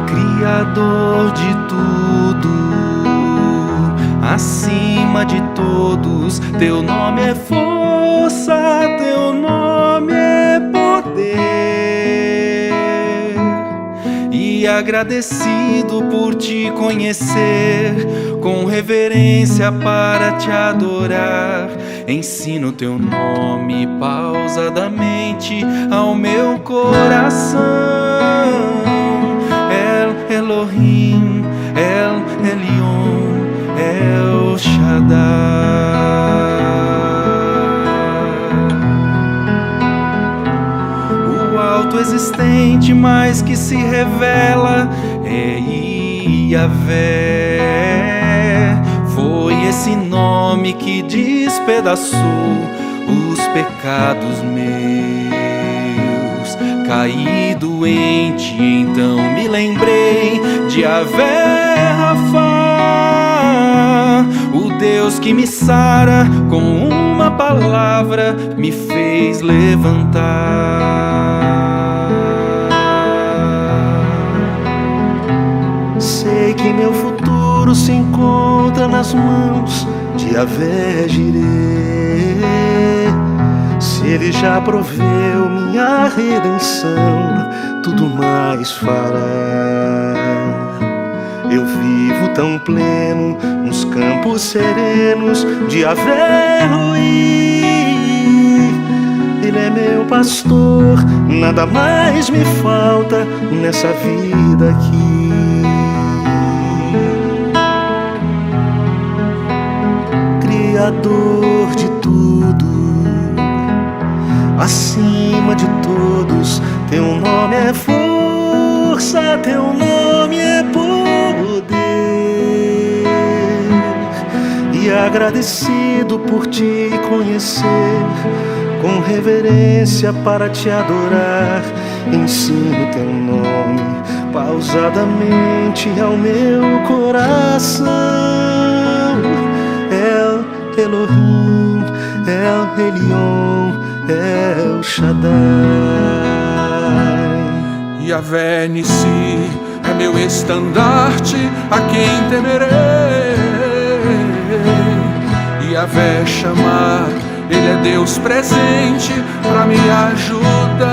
Criador de tudo, acima de todos, teu nome é força, teu nome é poder. E agradecido por te conhecer, com reverência para te adorar, ensino teu nome pausadamente ao meu coração. El Elohim, El Elyon, El Shaddai. O autoexistente, mas que se revela, é Yahvé. Foi esse nome que despedaçou os pecados meus. Caí doente, então me lembrei de Yahvé Rafá, o Deus que me sara com uma palavra, me fez levantar. Sei que meu futuro se encontra nas mãos de Yahvé Jireh. Se ele já proveu minha redenção, tudo mais fará. Eu vivo tão pleno nos campos serenos de Yahvé Roi. Ele é meu pastor, nada mais me falta nessa vida aqui. Criador de tudo, acima de todos, teu nome é força, teu nome é poder. E agradecido por te conhecer, com reverência para te adorar, ensino teu nome pausadamente ao meu coração. El Elohim, El Elyon, El Shaddai. Yahvé Nissi é meu estandarte, a quem temerei. Yahvé Shammah, ele é Deus presente para me ajudar.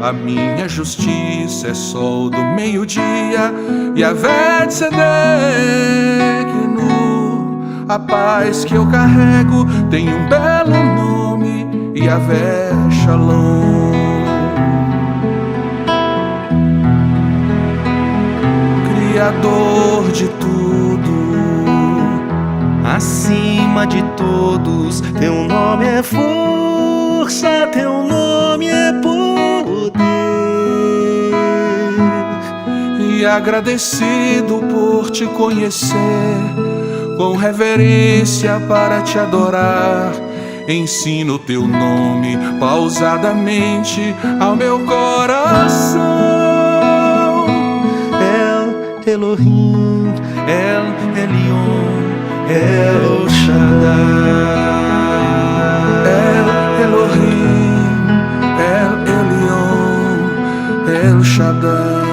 A minha justiça é sol do meio-dia. Yahvé Tzedekenu, a paz que eu carrego tem um belo nome, Yahvé Shalom. Criador de tudo, acima de todos, teu nome é força, teu nome é poder. E agradecido por te conhecer, com reverência para te adorar, ensino teu nome pausadamente ao meu coração. El Elohim, El Elyon, El Shaddai. El Elohim, El Elyon, El Shaddai.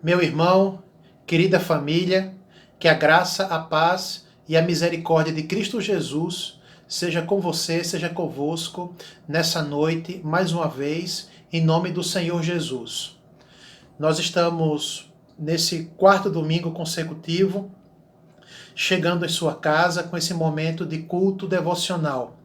Meu irmão, querida família, que a graça, a paz e a misericórdia de Cristo Jesus seja com você, seja convosco nessa noite, mais uma vez, em nome do Senhor Jesus. Nós estamos nesse quarto domingo consecutivo, chegando em sua casa com esse momento de culto devocional.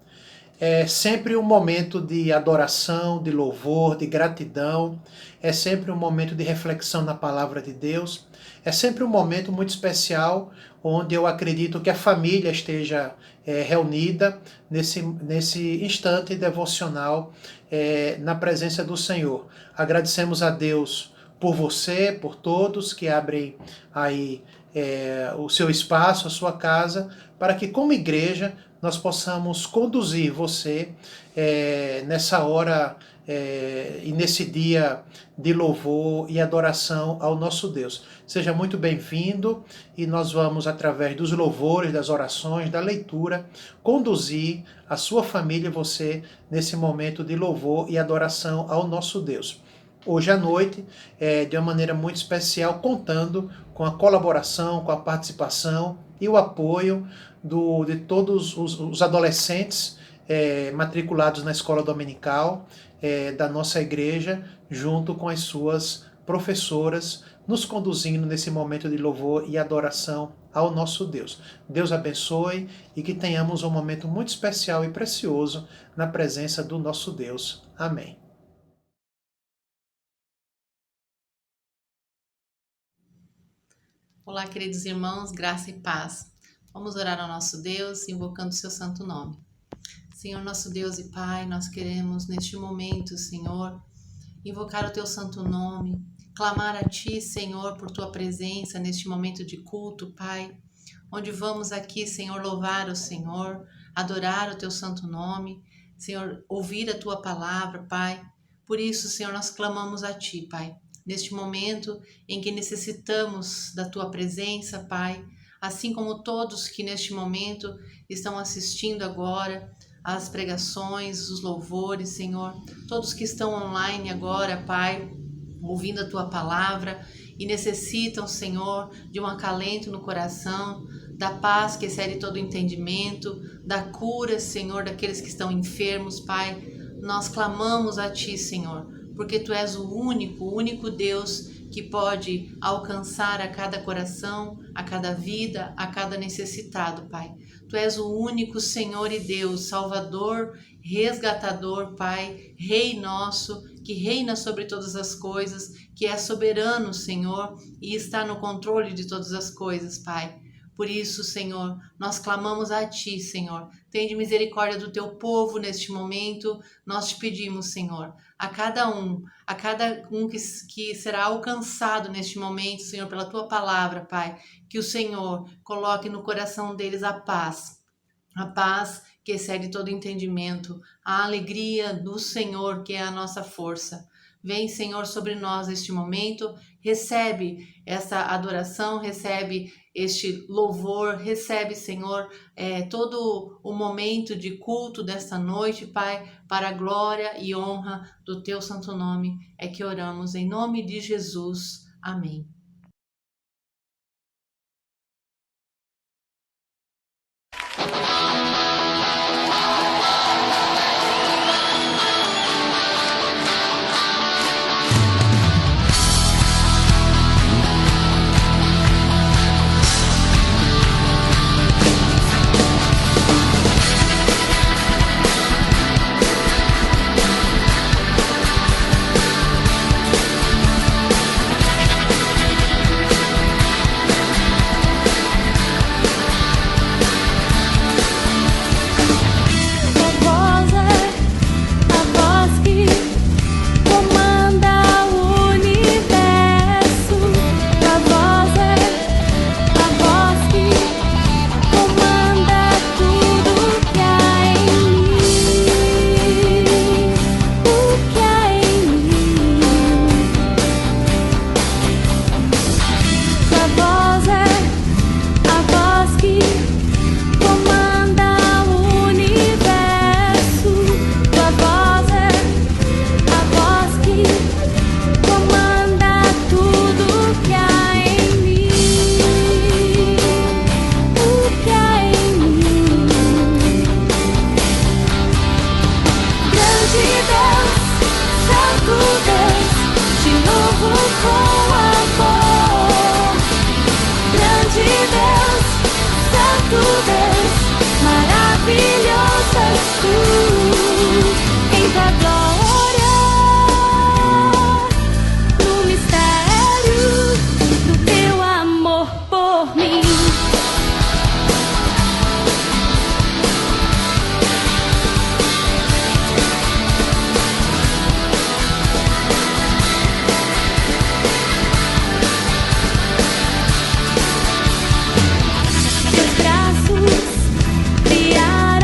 É sempre um momento de adoração, de louvor, de gratidão, é sempre um momento de reflexão na palavra de Deus, é sempre um momento muito especial onde eu acredito que a família esteja reunida nesse instante devocional na presença do Senhor. Agradecemos a Deus por você, por todos que abrem aí o seu espaço, a sua casa, para que como igreja nós possamos conduzir você nessa hora e nesse dia de louvor e adoração ao nosso Deus. Seja muito bem-vindo e nós vamos, através dos louvores, das orações, da leitura, conduzir a sua família e você nesse momento de louvor e adoração ao nosso Deus. Hoje à noite, de uma maneira muito especial, contando com a colaboração, com a participação e o apoio de todos os adolescentes matriculados na escola dominical da nossa igreja, junto com as suas professoras, nos conduzindo nesse momento de louvor e adoração ao nosso Deus. Deus abençoe e que tenhamos um momento muito especial e precioso na presença do nosso Deus. Amém. Olá, queridos irmãos, graça e paz. Vamos orar ao nosso Deus, invocando o seu santo nome. Senhor, nosso Deus e Pai, nós queremos neste momento, Senhor, invocar o teu santo nome, clamar a ti, Senhor, por tua presença neste momento de culto, Pai, onde vamos aqui, Senhor, louvar o Senhor, adorar o teu santo nome, Senhor, ouvir a tua palavra, Pai. Por isso, Senhor, nós clamamos a ti, Pai. Neste momento em que necessitamos da tua presença, Pai, assim como todos que neste momento estão assistindo agora as pregações, os louvores, Senhor, todos que estão online agora, Pai, ouvindo a tua palavra e necessitam, Senhor, de um acalento no coração, da paz que excede todo entendimento, da cura, Senhor, daqueles que estão enfermos, Pai. Nós clamamos a ti, Senhor, porque tu és o único Deus que pode alcançar a cada coração, a cada vida, a cada necessitado, Pai. Tu és o único Senhor e Deus, Salvador, resgatador, Pai, Rei nosso, que reina sobre todas as coisas, que é soberano, Senhor, e está no controle de todas as coisas, Pai. Por isso, Senhor, nós clamamos a ti, Senhor. Tende misericórdia do teu povo neste momento. Nós te pedimos, Senhor, a cada um que será alcançado neste momento, Senhor, pela tua palavra, Pai, que o Senhor coloque no coração deles a paz que excede todo entendimento, a alegria do Senhor, que é a nossa força. Vem, Senhor, sobre nós neste momento, recebe essa adoração, recebe este louvor, recebe, Senhor, todo o momento de culto desta noite, Pai, para a glória e honra do teu santo nome, é que oramos em nome de Jesus. Amém. Teus braços criaram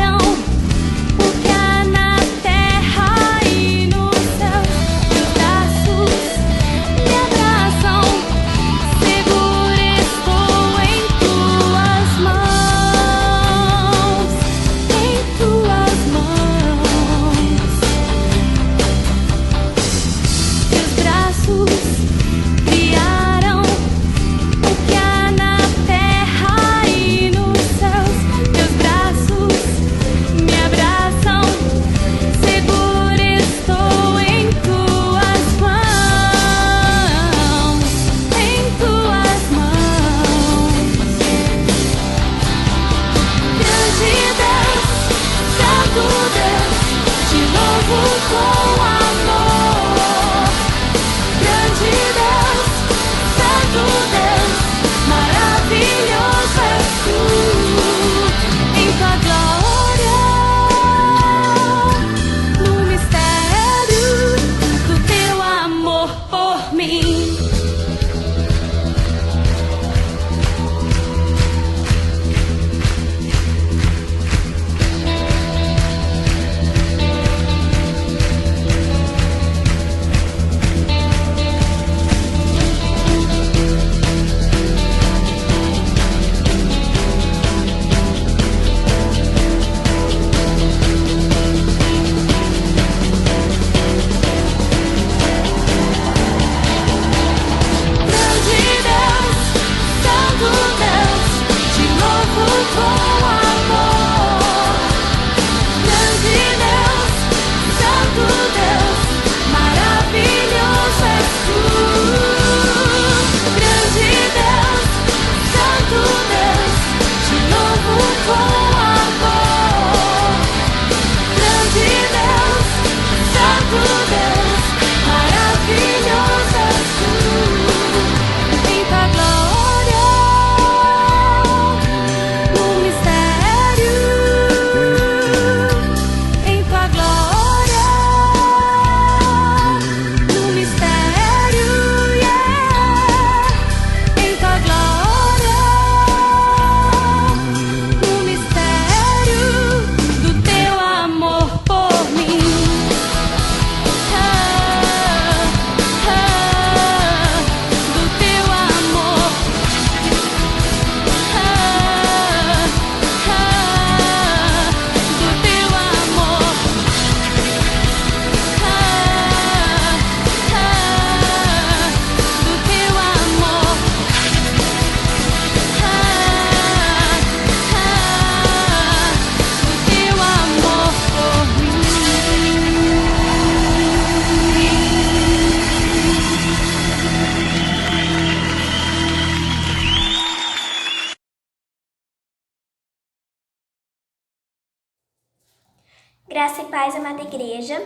Graça e paz, amada igreja.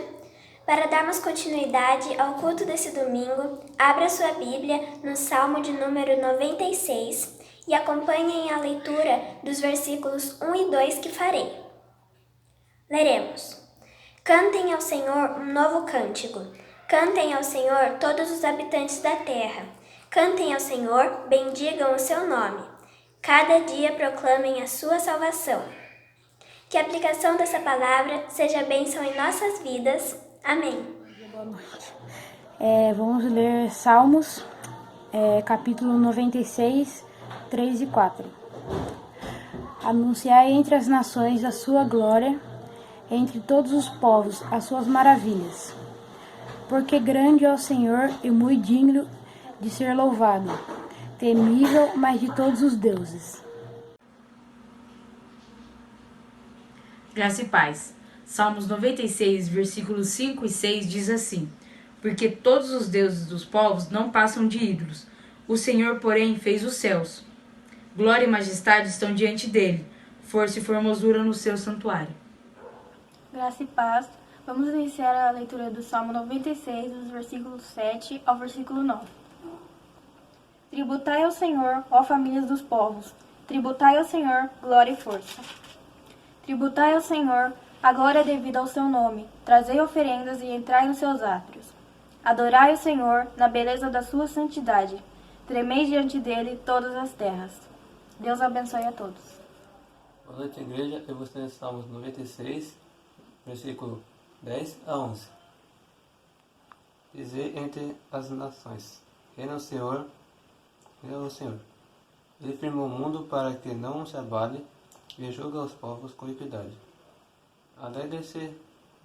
Para darmos continuidade ao culto desse domingo, abra sua Bíblia no Salmo de número 96 e acompanhem a leitura dos versículos 1 e 2 que farei. Leremos. Cantem ao Senhor um novo cântico. Cantem ao Senhor todos os habitantes da terra. Cantem ao Senhor, bendigam o seu nome. Cada dia proclamem a sua salvação. Que a aplicação dessa palavra seja bênção em nossas vidas. Amém. Boa noite. Vamos ler Salmos, capítulo 96, 3 e 4. Anunciai entre as nações a sua glória, entre todos os povos as suas maravilhas. Porque grande é o Senhor e muito digno de ser louvado, temível mais de todos os deuses. Graça e paz. Salmos 96, versículos 5 e 6 diz assim: Porque todos os deuses dos povos não passam de ídolos, o Senhor, porém, fez os céus. Glória e majestade estão diante dele, força e formosura no seu santuário. Graça e paz. Vamos iniciar a leitura do Salmo 96, dos versículos 7 ao versículo 9. Tributai ao Senhor, ó famílias dos povos, tributai ao Senhor glória e força. Tributai ao Senhor a glória devida ao seu nome, trazei oferendas e entrai nos seus átrios. Adorai o Senhor na beleza da sua santidade, tremei diante dele todas as terras. Deus abençoe a todos. Boa noite, igreja. Eu vou ler Salmos 96, versículo 10 a 11. Dizei entre as nações: reina o Senhor, reina o Senhor. Ele firmou o mundo para que não se abale, e julga os povos com equidade. Alegre-se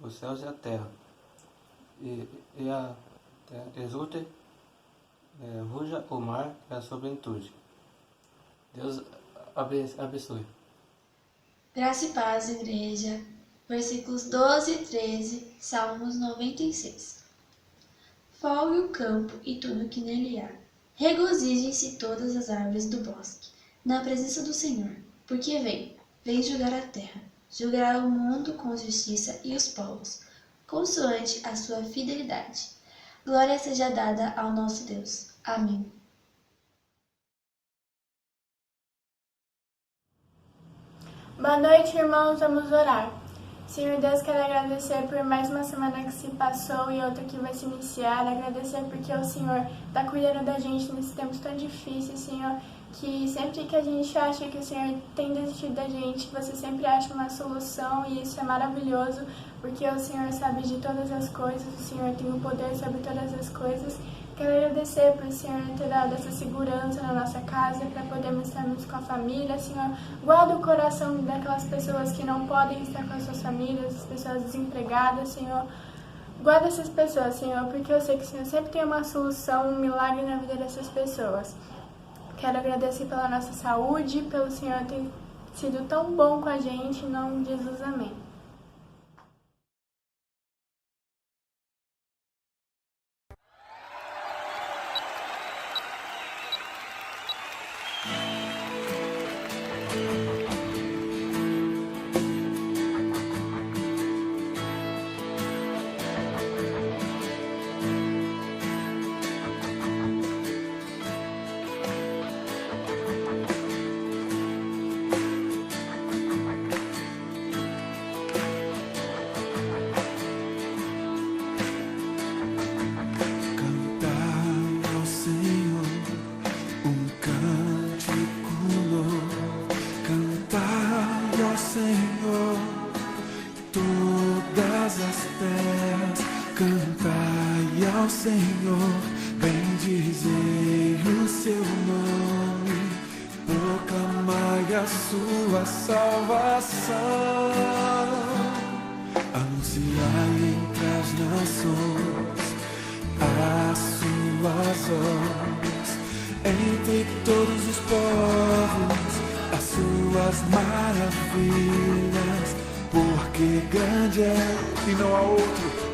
os céus e a terra, e a terra exulte, ruja o mar e a sua plenitude. Deus abençoe. Graça e paz, igreja. Versículos 12 e 13, Salmos 96. Folgue o campo e tudo que nele há. Regozijem-se todas as árvores do bosque, na presença do Senhor, porque vem julgar a terra. Julgará o mundo com justiça e os povos, consoante a sua fidelidade. Glória seja dada ao nosso Deus. Amém. Boa noite, irmãos. Vamos orar. Senhor Deus, quero agradecer por mais uma semana que se passou e outra que vai se iniciar. Agradecer porque o Senhor está cuidando da gente nesses tempos tão difíceis, Senhor. Que sempre que a gente acha que o Senhor tem desistido da gente, você sempre acha uma solução, e isso é maravilhoso, porque o Senhor sabe de todas as coisas, o Senhor tem o poder sobre todas as coisas. Quero agradecer por o Senhor ter dado essa segurança na nossa casa, para podermos estarmos com a família. Senhor, guarda o coração daquelas pessoas que não podem estar com as suas famílias, as pessoas desempregadas, Senhor. Guarda essas pessoas, Senhor, porque eu sei que o Senhor sempre tem uma solução, um milagre na vida dessas pessoas. Quero agradecer pela nossa saúde, pelo Senhor ter sido tão bom com a gente. Em nome de Jesus, amém. Senhor, bendizei o seu nome, proclamai a sua salvação, anunciai entre as nações as suas obras, entre todos os povos as suas maravilhas, porque grande é e não há outro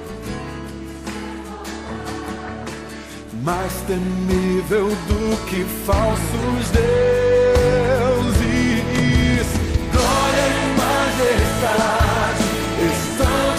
mais temível do que falsos deuses. Glória e majestade estão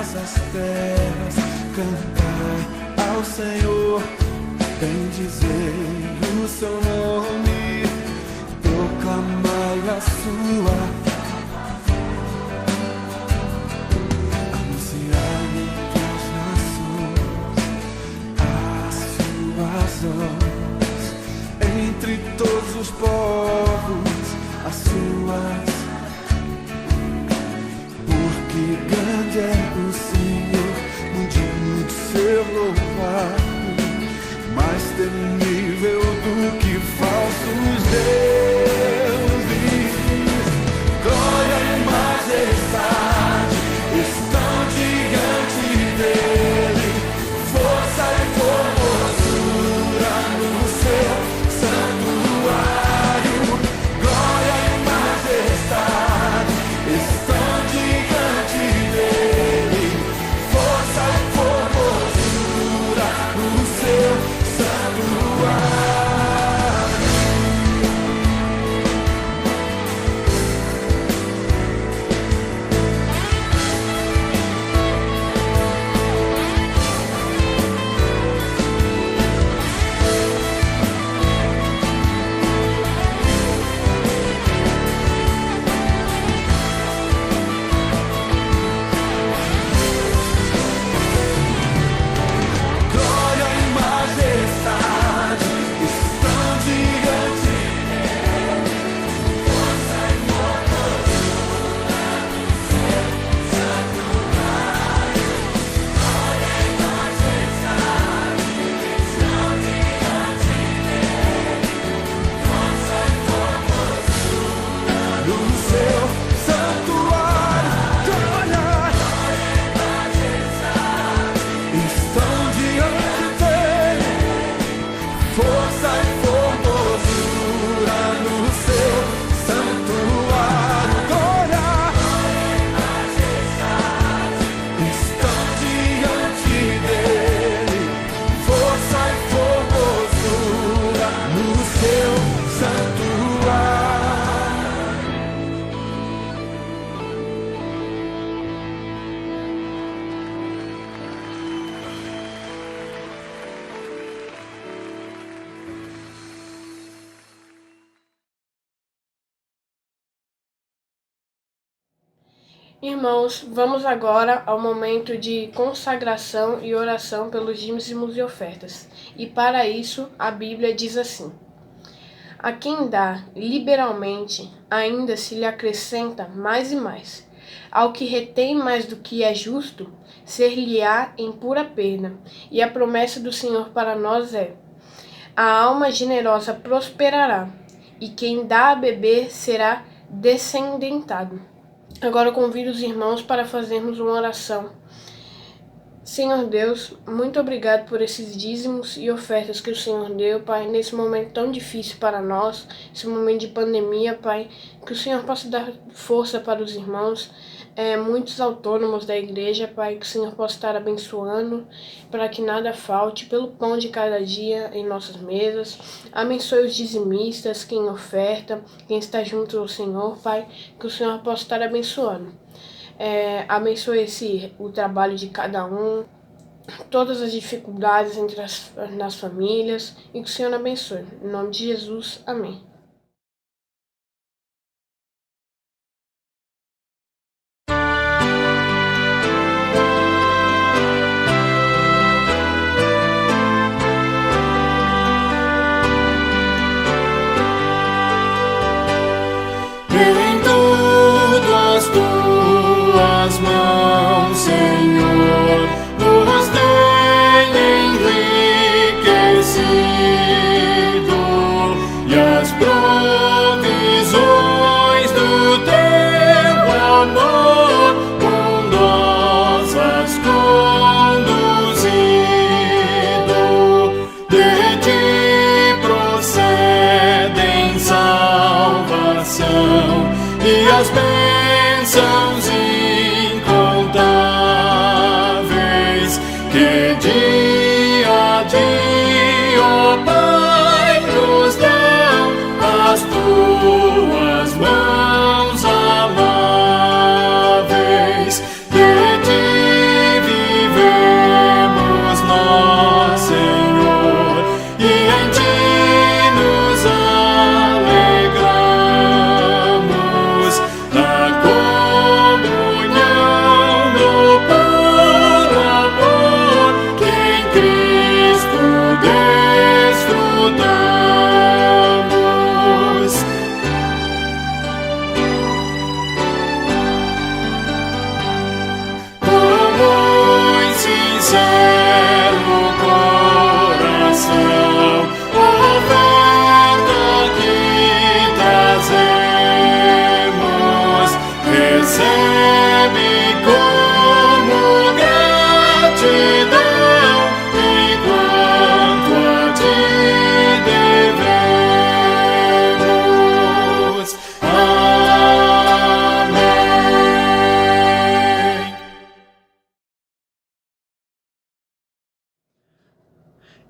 todas as terras, cantai ao Senhor, bendizei o seu nome, proclamai a sua, anunciai entre as nações as suas obras, entre todos os povos as suas. Que grande é o Senhor, muito digno de ser louvado, mais temível do que falsos deuses. Glória e majestade estão diante dele, força e formosura no seu santuário. Glória e majestade estão diante dele, força e formosura no seu santuário. Irmãos, vamos agora ao momento de consagração e oração pelos dízimos e ofertas. E para isso, a Bíblia diz assim: a quem dá liberalmente, ainda se lhe acrescenta mais e mais. Ao que retém mais do que é justo, ser-lhe-á em pura perda. E a promessa do Senhor para nós é: a alma generosa prosperará, e quem dá a beber será descendentado. Agora eu convido os irmãos para fazermos uma oração. Senhor Deus, muito obrigado por esses dízimos e ofertas que o Senhor deu, Pai, nesse momento tão difícil para nós, esse momento de pandemia, Pai, que o Senhor possa dar força para os irmãos, muitos autônomos da igreja, Pai, que o Senhor possa estar abençoando, para que nada falte, pelo pão de cada dia em nossas mesas. Abençoe os dizimistas, quem oferta, quem está junto ao Senhor, Pai, que o Senhor possa estar abençoando. Abençoe o trabalho de cada um, todas as dificuldades nas famílias, e que o Senhor abençoe. Em nome de Jesus, amém. Mãos, Senhor, nos tem enriquecido e as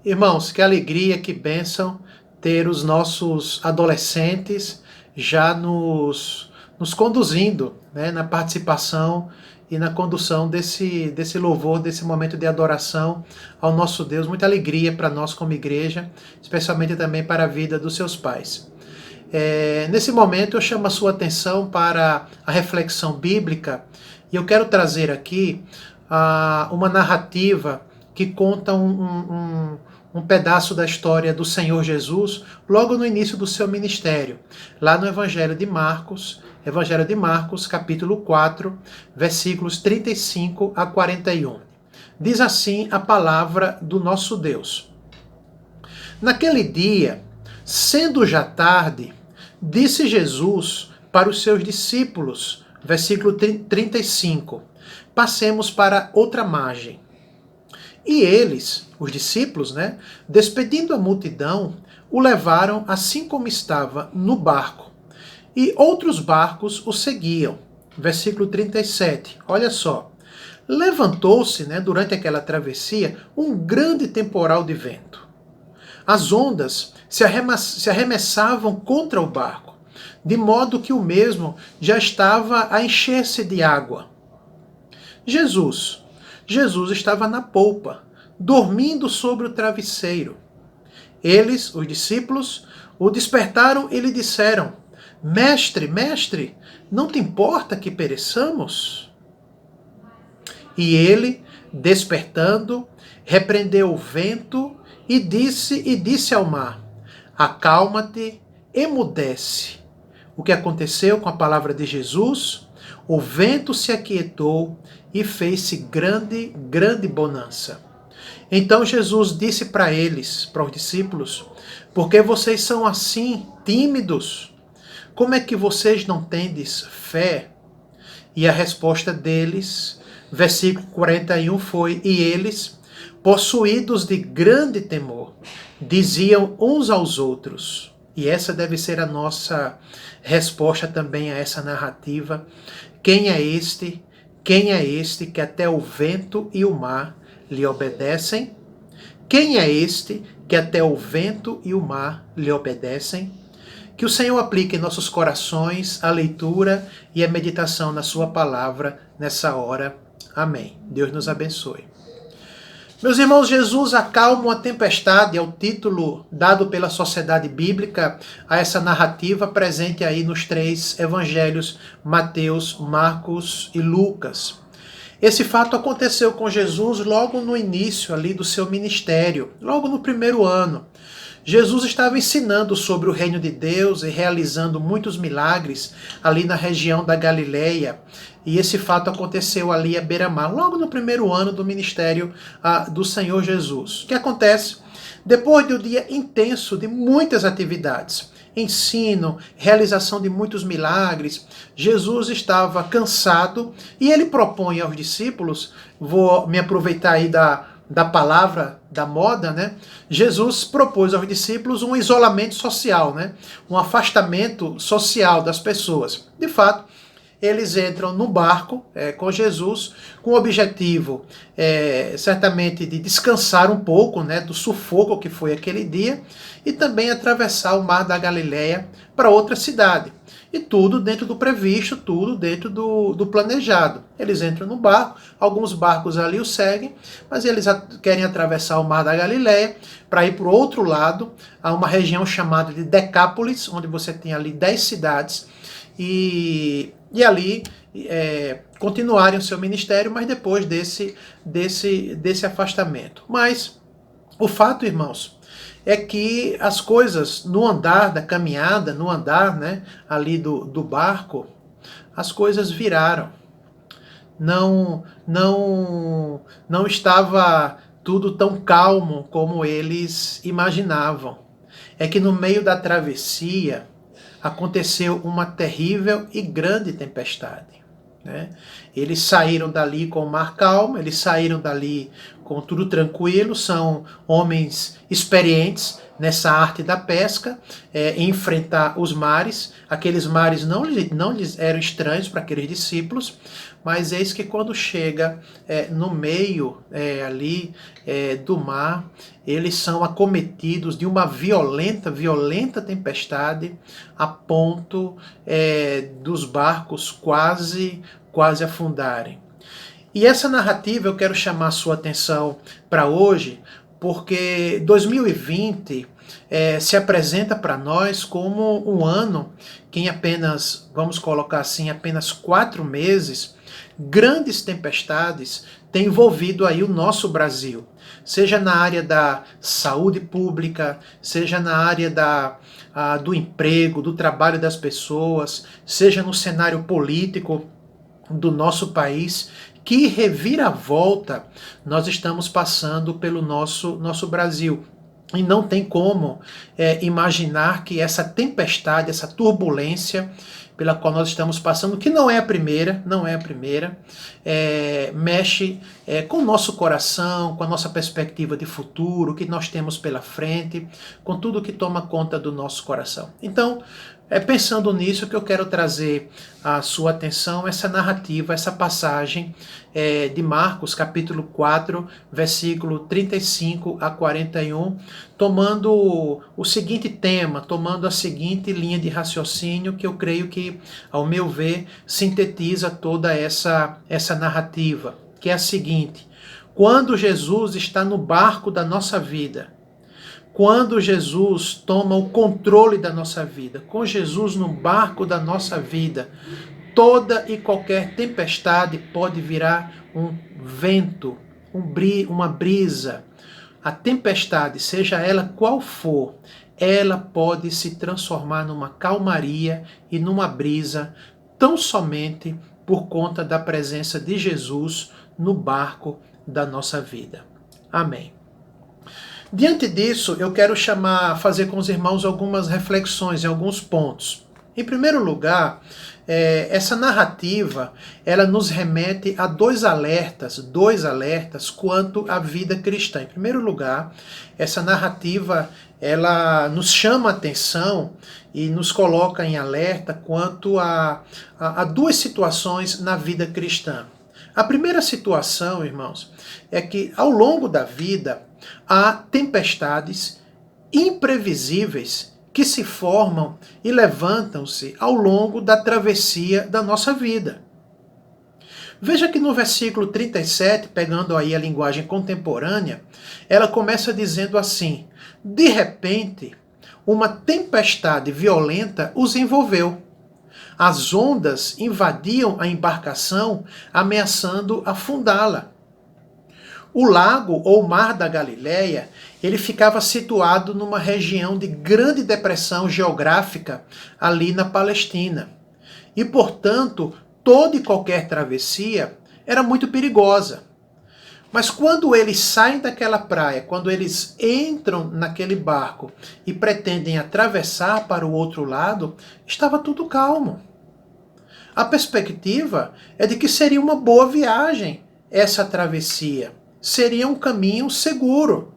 Irmãos, que alegria, que bênção ter os nossos adolescentes já nos conduzindo, né, na participação e na condução desse louvor, desse momento de adoração ao nosso Deus. Muita alegria para nós como igreja, especialmente também para a vida dos seus pais. Nesse momento eu chamo a sua atenção para a reflexão bíblica e eu quero trazer aqui uma narrativa que conta um pedaço da história do Senhor Jesus logo no início do seu ministério, lá no Evangelho de Marcos, capítulo 4, versículos 35 a 41. Diz assim a palavra do nosso Deus. Naquele dia, sendo já tarde, disse Jesus para os seus discípulos, versículo 35, passemos para outra margem. E eles, os discípulos, né, despedindo a multidão, o levaram assim como estava no barco. E outros barcos o seguiam. Versículo 37, olha só. Levantou-se, né, durante aquela travessia, um grande temporal de vento. As ondas se arremessavam contra o barco, de modo que o mesmo já estava a encher-se de água. Jesus estava na polpa, dormindo sobre o travesseiro. Eles, os discípulos, o despertaram e lhe disseram: Mestre, mestre, não te importa que pereçamos? E ele, despertando, repreendeu o vento e disse ao mar: Acalma-te, emudece. O que aconteceu com a palavra de Jesus? O vento se aquietou e fez-se grande bonança. Então Jesus disse para eles, para os discípulos: Por que vocês são assim, tímidos? Como é que vocês não tendes fé? E a resposta deles, versículo 41, foi: E eles, possuídos de grande temor, diziam uns aos outros. E essa deve ser a nossa resposta também a essa narrativa. Quem é este que até o vento e o mar lhe obedecem? Quem é este que até o vento e o mar lhe obedecem? Que o Senhor aplique em nossos corações a leitura e a meditação na sua palavra nessa hora. Amém. Deus nos abençoe. Meus irmãos, Jesus acalma a tempestade é o título dado pela Sociedade Bíblica a essa narrativa presente aí nos 3 evangelhos, Mateus, Marcos e Lucas. Esse fato aconteceu com Jesus logo no início ali do seu ministério, logo no primeiro ano. Jesus estava ensinando sobre o reino de Deus e realizando muitos milagres ali na região da Galileia. E esse fato aconteceu ali à beira-mar, logo no primeiro ano do ministério do Senhor Jesus. O que acontece? Depois de um dia intenso de muitas atividades, ensino, realização de muitos milagres, Jesus estava cansado e ele propõe aos discípulos, vou me aproveitar aí da palavra da moda, né? Jesus propôs aos discípulos um isolamento social, né? Um afastamento social das pessoas. De fato, eles entram no barco com Jesus, com o objetivo, certamente, de descansar um pouco, né, do sufoco que foi aquele dia, e também atravessar o mar da Galileia para outra cidade. E tudo dentro do previsto, tudo dentro do planejado. Eles entram no barco, alguns barcos ali o seguem, mas eles querem atravessar o mar da Galileia para ir para o outro lado, a uma região chamada de Decápolis, onde você tem ali 10 cidades, e ali continuarem o seu ministério, mas depois desse afastamento. Mas o fato, irmãos, é que as coisas no andar da caminhada, no andar, né, ali do barco, as coisas viraram. Não estava tudo tão calmo como eles imaginavam. É que no meio da travessia aconteceu uma terrível e grande tempestade, né? Eles saíram dali com o mar calmo, eles saíram dali com tudo tranquilo, são homens experientes nessa arte da pesca, em enfrentar os mares. Aqueles mares não lhes eram estranhos para aqueles discípulos, mas eis que quando chega no meio ali do mar, eles são acometidos de uma violenta tempestade, a ponto dos barcos quase afundarem. E essa narrativa eu quero chamar a sua atenção para hoje, porque 2020 se apresenta para nós como um ano que em apenas, vamos colocar assim, apenas 4 meses, grandes tempestades têm envolvido aí o nosso Brasil. Seja na área da saúde pública, seja na área do emprego, do trabalho das pessoas, seja no cenário político do nosso país. Que reviravolta nós estamos passando pelo nosso Brasil. E não tem como imaginar que essa tempestade, essa turbulência pela qual nós estamos passando, que não é a primeira, mexe com o nosso coração, com a nossa perspectiva de futuro, que nós temos pela frente, com tudo que toma conta do nosso coração. Então, pensando nisso que eu quero trazer à sua atenção essa narrativa, essa passagem de Marcos, capítulo 4, versículo 35 a 41, tomando o seguinte tema, tomando a seguinte linha de raciocínio, que eu creio que, ao meu ver, sintetiza toda essa narrativa, que é a seguinte: quando Jesus está no barco da nossa vida, quando Jesus toma o controle da nossa vida, com Jesus no barco da nossa vida, toda e qualquer tempestade pode virar um vento, uma brisa. A tempestade, seja ela qual for, ela pode se transformar numa calmaria e numa brisa, tão somente por conta da presença de Jesus no barco da nossa vida. Amém. Diante disso, eu quero fazer com os irmãos algumas reflexões em alguns pontos. Em primeiro lugar, essa narrativa, ela nos remete a dois alertas quanto à vida cristã. Em primeiro lugar, essa narrativa, ela nos chama a atenção e nos coloca em alerta quanto a duas situações na vida cristã. A primeira situação, irmãos, é que ao longo da vida há tempestades imprevisíveis que se formam e levantam-se ao longo da travessia da nossa vida. Veja que no versículo 37, pegando aí a linguagem contemporânea, ela começa dizendo assim: de repente, uma tempestade violenta os envolveu. As ondas invadiam a embarcação, ameaçando afundá-la. O lago ou mar da Galileia, ele ficava situado numa região de grande depressão geográfica ali na Palestina. E, portanto, toda e qualquer travessia era muito perigosa. Mas quando eles saem daquela praia, quando eles entram naquele barco e pretendem atravessar para o outro lado, estava tudo calmo. A perspectiva é de que seria uma boa viagem essa travessia. Seria um caminho seguro.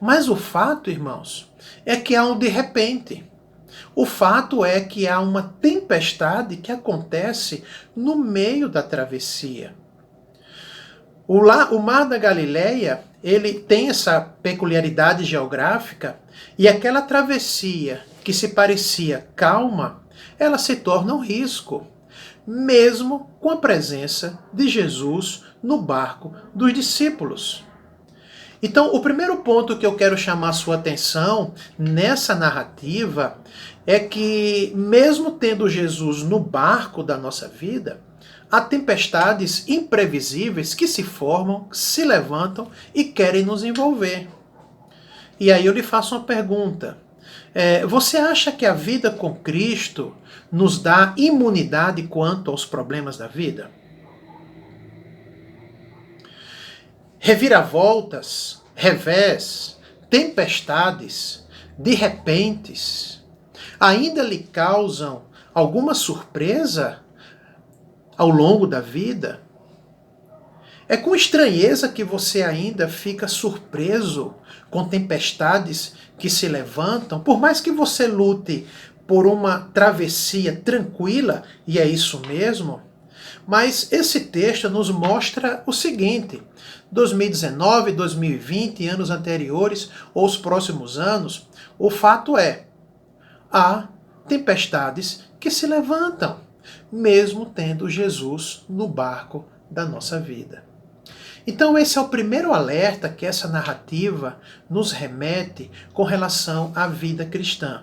Mas o fato, irmãos, é que há um de repente. O fato é que há uma tempestade que acontece no meio da travessia. O Mar da Galileia, ele tem essa peculiaridade geográfica, e aquela travessia que se parecia calma, ela se torna um risco, mesmo com a presença de Jesus no barco dos discípulos. Então, o primeiro ponto que eu quero chamar a sua atenção nessa narrativa é que, mesmo tendo Jesus no barco da nossa vida, há tempestades imprevisíveis que se formam, se levantam e querem nos envolver. E aí eu lhe faço uma pergunta. Você acha que a vida com Cristo nos dá imunidade quanto aos problemas da vida? Reviravoltas, revés, tempestades, de repentes, ainda lhe causam alguma surpresa ao longo da vida? É com estranheza que você ainda fica surpreso com tempestades que se levantam, por mais que você lute por uma travessia tranquila, e é isso mesmo, Mas esse texto nos mostra o seguinte: 2019, 2020 e anos anteriores, ou os próximos anos, o fato é, há tempestades que se levantam, mesmo tendo Jesus no barco da nossa vida. Então esse é o primeiro alerta que essa narrativa nos remete com relação à vida cristã.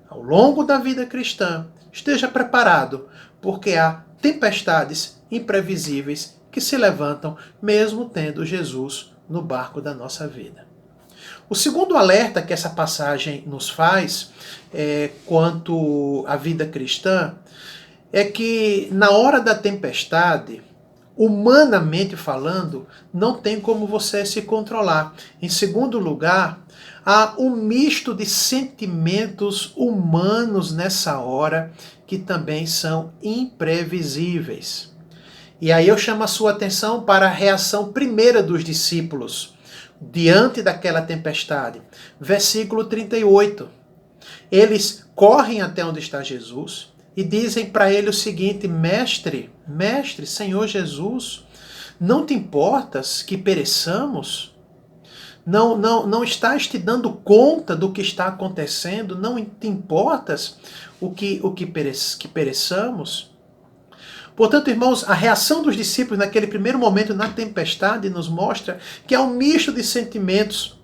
Ao longo da vida cristã, esteja preparado, porque há tempestades imprevisíveis que se levantam mesmo tendo Jesus no barco da nossa vida. O segundo alerta que essa passagem nos faz quanto à vida cristã é que na hora da tempestade, humanamente falando, não tem como você se controlar. Em segundo lugar, há um misto de sentimentos humanos nessa hora que também são imprevisíveis. E aí eu chamo a sua atenção para a reação primeira dos discípulos diante daquela tempestade. Versículo 38. Eles correm até onde está Jesus e dizem para ele o seguinte: Mestre, Senhor Jesus, não te importas que pereçamos? Não estás te dando conta do que está acontecendo? Não te importas que pereçamos? Portanto, irmãos, a reação dos discípulos naquele primeiro momento na tempestade nos mostra que há um misto de sentimentos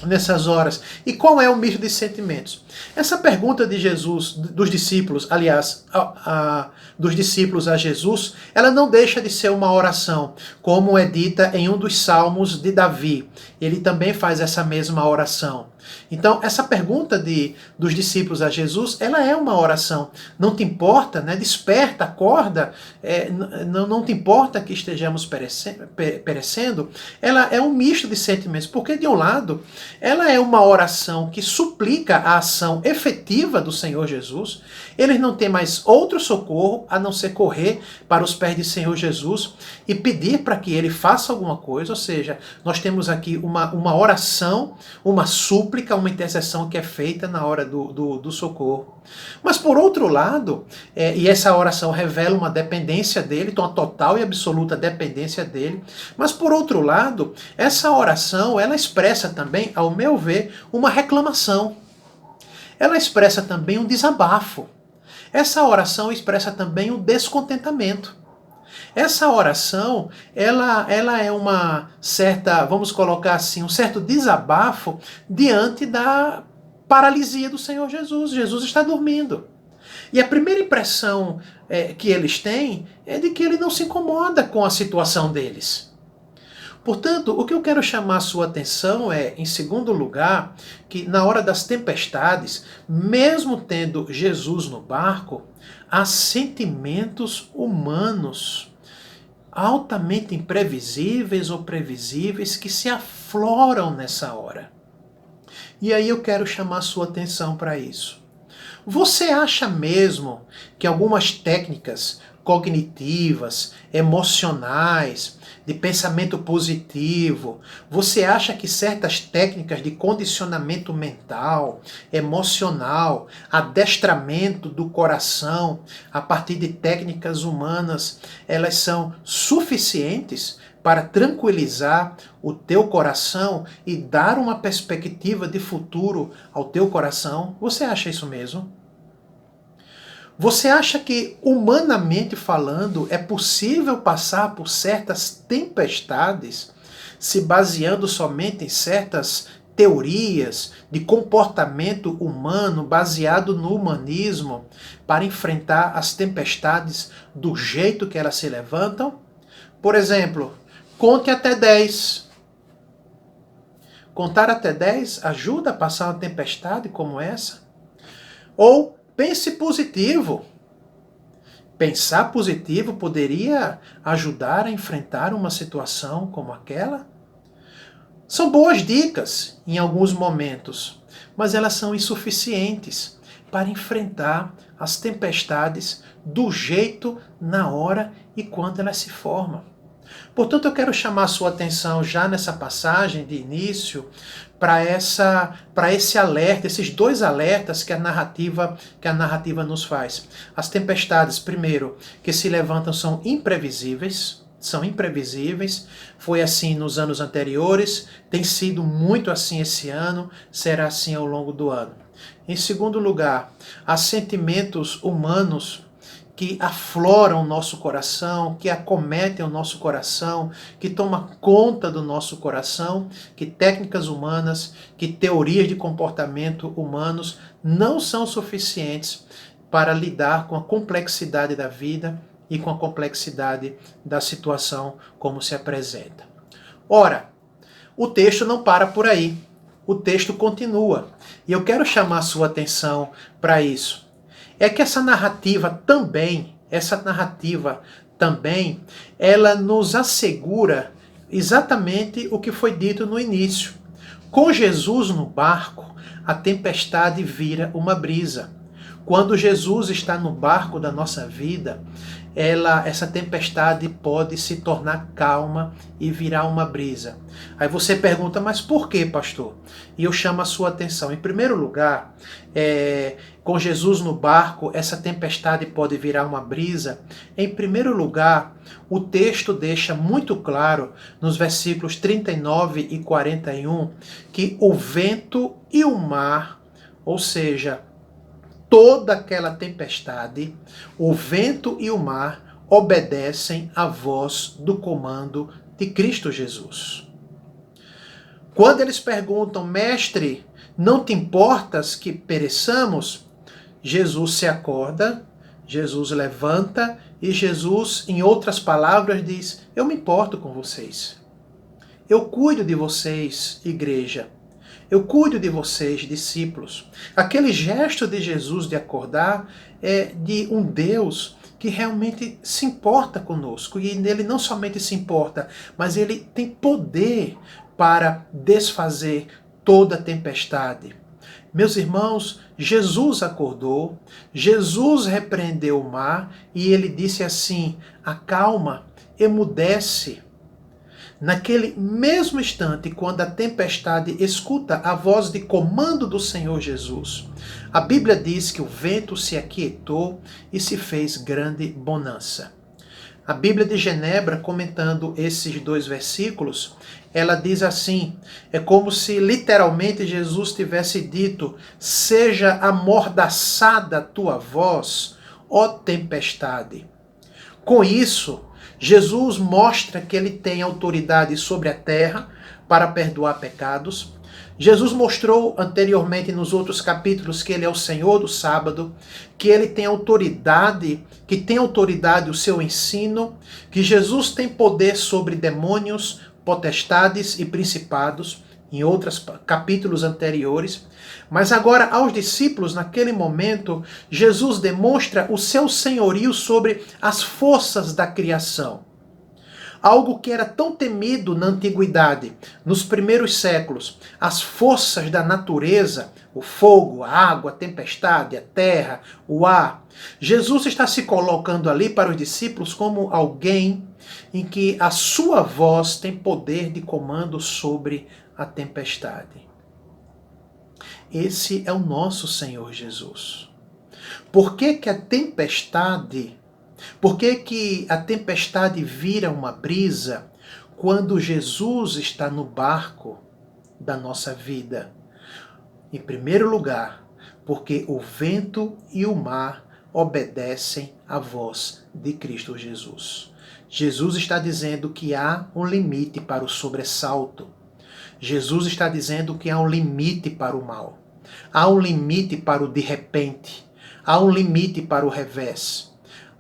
nessas horas. E qual é o misto de sentimentos? Essa pergunta de Jesus, dos discípulos, aliás, dos discípulos a Jesus, ela não deixa de ser uma oração, como é dita em um dos salmos de Davi. Ele também faz essa mesma oração. Então, essa pergunta dos discípulos a Jesus, ela é uma oração. Não te importa, né? Desperta, acorda, não te importa que estejamos perecendo. Ela é um misto de sentimentos, porque de um lado, ela é uma oração que suplica a ação efetiva do Senhor Jesus. Eles não têm mais outro socorro a não ser correr para os pés do Senhor Jesus e pedir para que ele faça alguma coisa. Ou seja, nós temos aqui uma oração, uma súplica, uma intercessão que é feita na hora do socorro. Mas por outro lado, e essa oração revela uma dependência dele, então uma total e absoluta dependência dele, mas por outro lado, essa oração, ela expressa também, ao meu ver, uma reclamação. Ela expressa também um desabafo. Essa oração expressa também um descontentamento. Essa oração, ela é uma certa, vamos colocar assim, um certo desabafo diante da paralisia do Senhor Jesus. Jesus está dormindo. E a primeira impressão que eles têm é de que ele não se incomoda com a situação deles. Portanto, o que eu quero chamar a sua atenção é, em segundo lugar, que na hora das tempestades, mesmo tendo Jesus no barco, há sentimentos humanos altamente imprevisíveis ou previsíveis que se afloram nessa hora. E aí eu quero chamar a sua atenção para isso. Você acha mesmo que algumas técnicas cognitivas, emocionais, de pensamento positivo, você acha que certas técnicas de condicionamento mental, emocional, adestramento do coração, a partir de técnicas humanas, elas são suficientes para tranquilizar o teu coração e dar uma perspectiva de futuro ao teu coração? Você acha isso mesmo? Você acha que, humanamente falando, é possível passar por certas tempestades se baseando somente em certas teorias de comportamento humano baseado no humanismo para enfrentar as tempestades do jeito que elas se levantam? Por exemplo, conte até 10. Contar até 10 ajuda a passar uma tempestade como essa? Ou pense positivo. Pensar positivo poderia ajudar a enfrentar uma situação como aquela? São boas dicas em alguns momentos, mas elas são insuficientes para enfrentar as tempestades do jeito, na hora e quando elas se formam. Portanto, eu quero chamar a sua atenção já nessa passagem de início para esse alerta, esses dois alertas que a narrativa nos faz. As tempestades, primeiro, que se levantam são imprevisíveis. Foi assim nos anos anteriores, tem sido muito assim esse ano, será assim ao longo do ano. Em segundo lugar, há sentimentos humanos que afloram o nosso coração, que acometem o nosso coração, que tomam conta do nosso coração, que técnicas humanas, que teorias de comportamento humanos não são suficientes para lidar com a complexidade da vida e com a complexidade da situação como se apresenta. Ora, o texto não para por aí. O texto continua. E eu quero chamar a sua atenção para isso. É que essa narrativa também, ela nos assegura exatamente o que foi dito no início. Com Jesus no barco, a tempestade vira uma brisa. Quando Jesus está no barco da nossa vida, essa tempestade pode se tornar calma e virar uma brisa. Aí você pergunta, mas por que, pastor? E eu chamo a sua atenção. Em primeiro lugar, com Jesus no barco, essa tempestade pode virar uma brisa. Em primeiro lugar, o texto deixa muito claro, nos versículos 39 e 41, que o vento e o mar, ou seja, toda aquela tempestade, o vento e o mar obedecem à voz do comando de Cristo Jesus. Quando eles perguntam, mestre, não te importas que pereçamos? Jesus se acorda, Jesus levanta e Jesus, em outras palavras, diz, eu me importo com vocês. Eu cuido de vocês, igreja. Eu cuido de vocês, discípulos. Aquele gesto de Jesus de acordar é de um Deus que realmente se importa conosco. E ele não somente se importa, mas ele tem poder para desfazer toda tempestade. Meus irmãos, Jesus acordou, Jesus repreendeu o mar e ele disse assim, acalma, emudece. Naquele mesmo instante, quando a tempestade escuta a voz de comando do Senhor Jesus, a Bíblia diz que o vento se aquietou e se fez grande bonança. A Bíblia de Genebra, comentando esses dois versículos, ela diz assim, é como se literalmente Jesus tivesse dito, seja amordaçada a tua voz, ó tempestade. Com isso, Jesus mostra que ele tem autoridade sobre a terra para perdoar pecados. Jesus mostrou anteriormente nos outros capítulos que ele é o Senhor do sábado, que ele tem autoridade, que tem autoridade o seu ensino, que Jesus tem poder sobre demônios, potestades e principados, em outros capítulos anteriores. Mas agora, aos discípulos, naquele momento, Jesus demonstra o seu senhorio sobre as forças da criação. Algo que era tão temido na antiguidade, nos primeiros séculos, as forças da natureza, o fogo, a água, a tempestade, a terra, o ar. Jesus está se colocando ali para os discípulos como alguém em que a sua voz tem poder de comando sobre a tempestade. Esse é o nosso Senhor Jesus. Por que a tempestade vira uma brisa quando Jesus está no barco da nossa vida? Em primeiro lugar, porque o vento e o mar obedecem à voz de Cristo Jesus. Jesus está dizendo que há um limite para o sobressalto. Jesus está dizendo que há um limite para o mal. Há um limite para o de repente. Há um limite para o revés.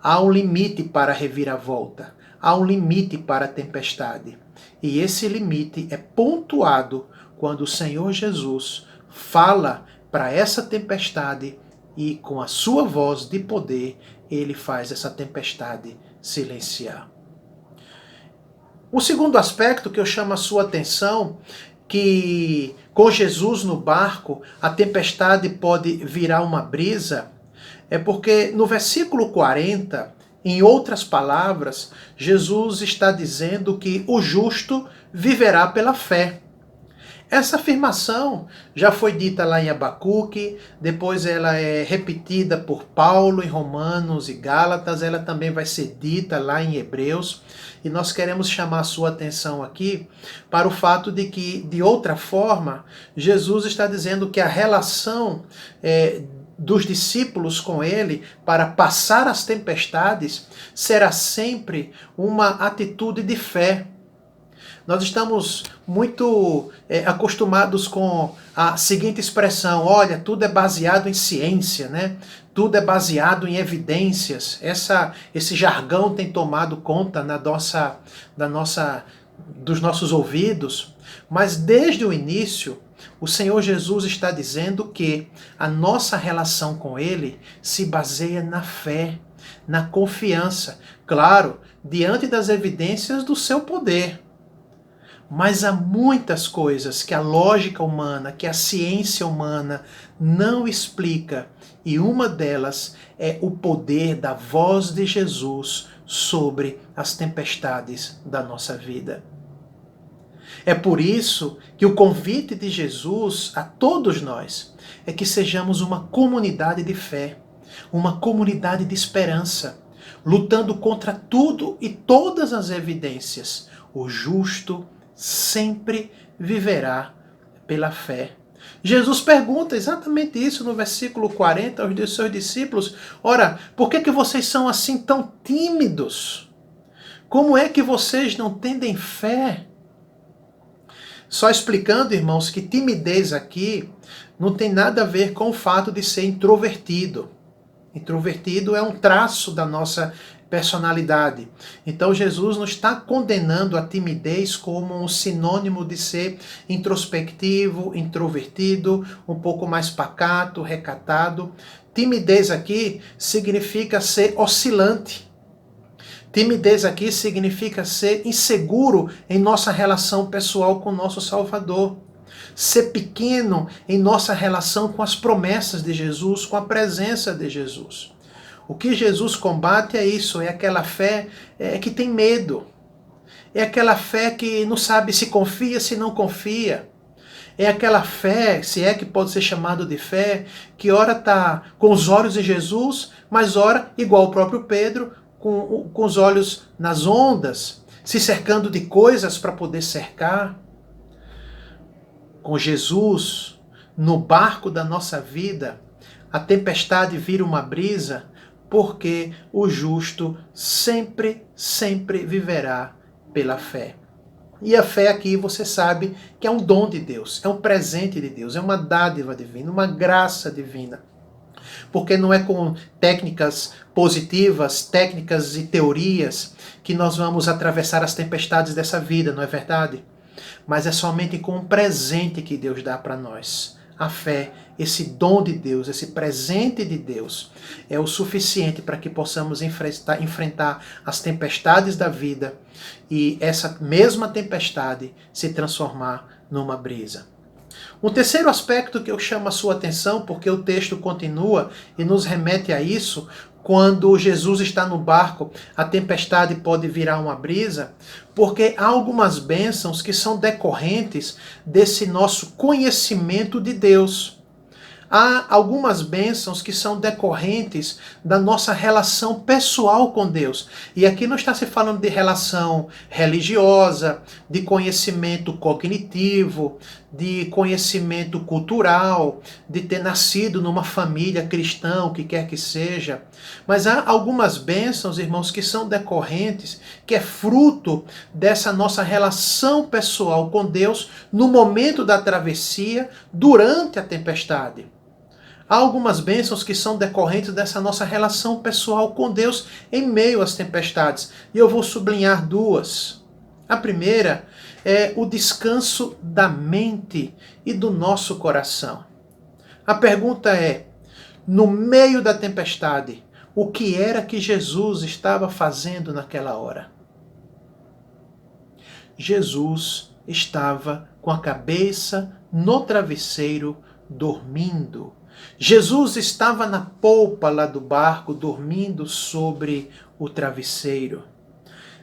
Há um limite para a reviravolta. Há um limite para a tempestade. E esse limite é pontuado quando o Senhor Jesus fala para essa tempestade e com a sua voz de poder, ele faz essa tempestade silenciar. O segundo aspecto que eu chamo a sua atenção, que com Jesus no barco, a tempestade pode virar uma brisa, é porque no versículo 40, Em outras palavras, Jesus está dizendo que o justo viverá pela fé. Essa afirmação já foi dita lá em Abacuque, depois ela é repetida por Paulo em Romanos e Gálatas, ela também vai ser dita lá em Hebreus, e nós queremos chamar a sua atenção aqui para o fato de que, de outra forma, Jesus está dizendo que a relação dos discípulos com ele para passar as tempestades será sempre uma atitude de fé. Nós estamos muito acostumados com a seguinte expressão: olha, tudo é baseado em ciência, né? Tudo é baseado em evidências. Esse jargão tem tomado conta dos nossos ouvidos, mas desde o início, o Senhor Jesus está dizendo que a nossa relação com Ele se baseia na fé, na confiança, claro, diante das evidências do seu poder. Mas há muitas coisas que a lógica humana, que a ciência humana não explica, e uma delas é o poder da voz de Jesus sobre as tempestades da nossa vida. É por isso que o convite de Jesus a todos nós é que sejamos uma comunidade de fé, uma comunidade de esperança, lutando contra tudo e todas as evidências. O justo sempre viverá pela fé. Jesus pergunta exatamente isso no versículo 40 aos seus discípulos: ora, por que vocês são assim tão tímidos? Como é que vocês não têm fé? Só explicando, irmãos, que timidez aqui não tem nada a ver com o fato de ser introvertido. Introvertido é um traço da nossa personalidade. Então Jesus não está condenando a timidez como um sinônimo de ser introspectivo, introvertido, um pouco mais pacato, recatado. Timidez aqui significa ser oscilante. Timidez aqui significa ser inseguro em nossa relação pessoal com o nosso Salvador. Ser pequeno em nossa relação com as promessas de Jesus, com a presença de Jesus. O que Jesus combate é isso, é aquela fé que tem medo. É aquela fé que não sabe se confia, se não confia. É aquela fé, se é que pode ser chamado de fé, que ora está com os olhos em Jesus, mas ora, igual o próprio Pedro, com os olhos nas ondas, se cercando de coisas para poder cercar. Com Jesus no barco da nossa vida, a tempestade vira uma brisa, porque o justo sempre, sempre viverá pela fé. E a fé aqui, você sabe, que é um dom de Deus, é um presente de Deus, é uma dádiva divina, uma graça divina. Porque não é com técnicas positivas, técnicas e teorias que nós vamos atravessar as tempestades dessa vida, não é verdade? Mas é somente com um presente que Deus dá para nós. A fé, esse dom de Deus, esse presente de Deus, é o suficiente para que possamos enfrentar as tempestades da vida e essa mesma tempestade se transformar numa brisa. Um terceiro aspecto que eu chamo a sua atenção, porque o texto continua e nos remete a isso: quando Jesus está no barco, a tempestade pode virar uma brisa, porque há algumas bênçãos que são decorrentes desse nosso conhecimento de Deus. Há algumas bênçãos que são decorrentes da nossa relação pessoal com Deus. E aqui não está se falando de relação religiosa, de conhecimento cognitivo, de conhecimento cultural, de ter nascido numa família cristã, o que quer que seja. Mas há algumas bênçãos, irmãos, que são decorrentes, que é fruto dessa nossa relação pessoal com Deus no momento da travessia, durante a tempestade. Há algumas bênçãos que são decorrentes dessa nossa relação pessoal com Deus em meio às tempestades. E eu vou sublinhar duas. A primeira é o descanso da mente e do nosso coração. A pergunta é: no meio da tempestade, o que era que Jesus estava fazendo naquela hora? Jesus estava com a cabeça no travesseiro, dormindo. Jesus estava na polpa lá do barco, dormindo sobre o travesseiro.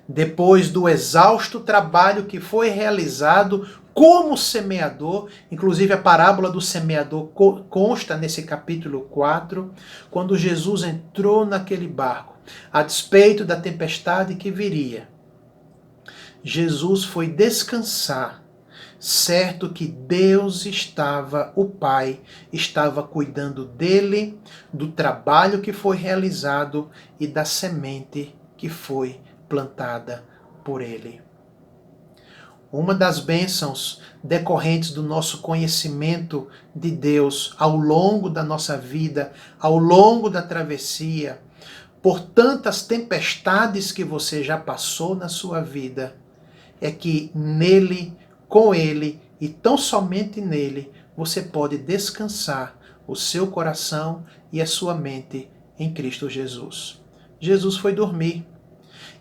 Depois do exausto trabalho que foi realizado como semeador, inclusive a parábola do semeador consta nesse capítulo 4, quando Jesus entrou naquele barco, a despeito da tempestade que viria. Jesus foi descansar, certo que Deus estava, o Pai, estava cuidando dele, do trabalho que foi realizado e da semente que foi plantada por ele. Uma das bênçãos decorrentes do nosso conhecimento de Deus ao longo da nossa vida, ao longo da travessia, por tantas tempestades que você já passou na sua vida, é que nele, com ele e tão somente nele, você pode descansar o seu coração e a sua mente em Cristo Jesus. Jesus foi dormir.